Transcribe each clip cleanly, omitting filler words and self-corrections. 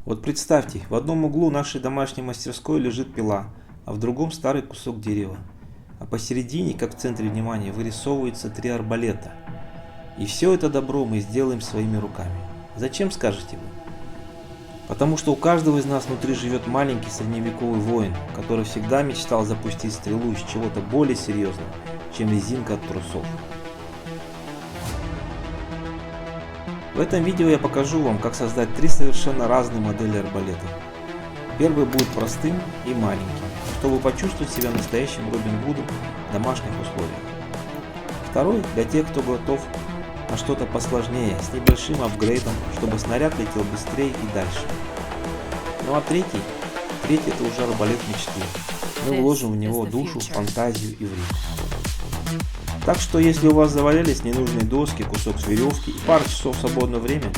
Вот представьте, в одном углу нашей домашней мастерской лежит пила, а в другом старый кусок дерева. А посередине, как в центре внимания, вырисовываются три арбалета. И все это добро мы сделаем своими руками. Зачем, скажете вы? Потому что у каждого из нас внутри живет маленький средневековый воин, который всегда мечтал запустить стрелу из чего-то более серьезного, чем резинка от трусов. В этом видео я покажу вам, как создать три совершенно разные модели арбалета. Первый будет простым и маленьким, чтобы почувствовать себя настоящим Робином Гудом в домашних условиях. Второй для тех, кто готов на что-то посложнее, с небольшим апгрейдом, чтобы снаряд летел быстрее и дальше. Ну а третий это уже арбалет мечты. Мы вложим в него душу, фантазию и время. Так что если у вас завалялись ненужные доски, кусок с веревки и пара часов свободного времени,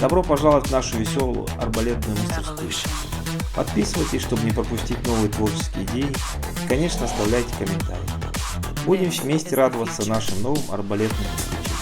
добро пожаловать в нашу веселую арбалетную мастерскую. Подписывайтесь, чтобы не пропустить новые творческие идеи, и, конечно, оставляйте комментарии. Будем вместе радоваться нашим новым арбалетным приключениям.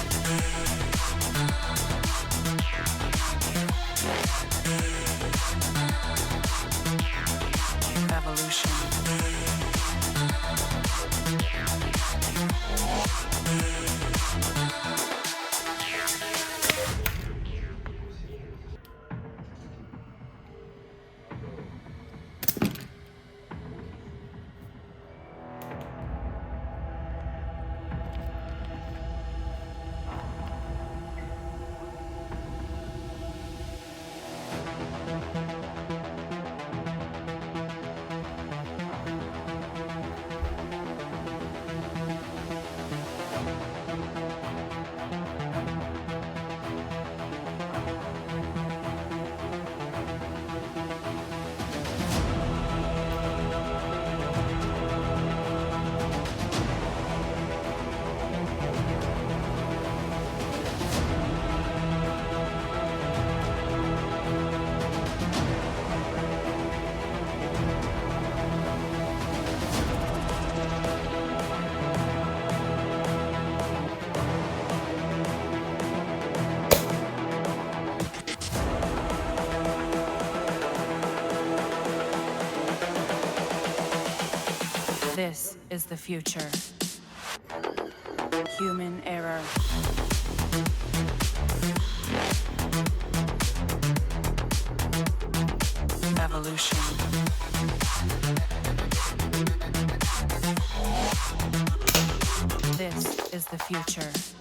This is the future. Human error. Evolution. This is the future.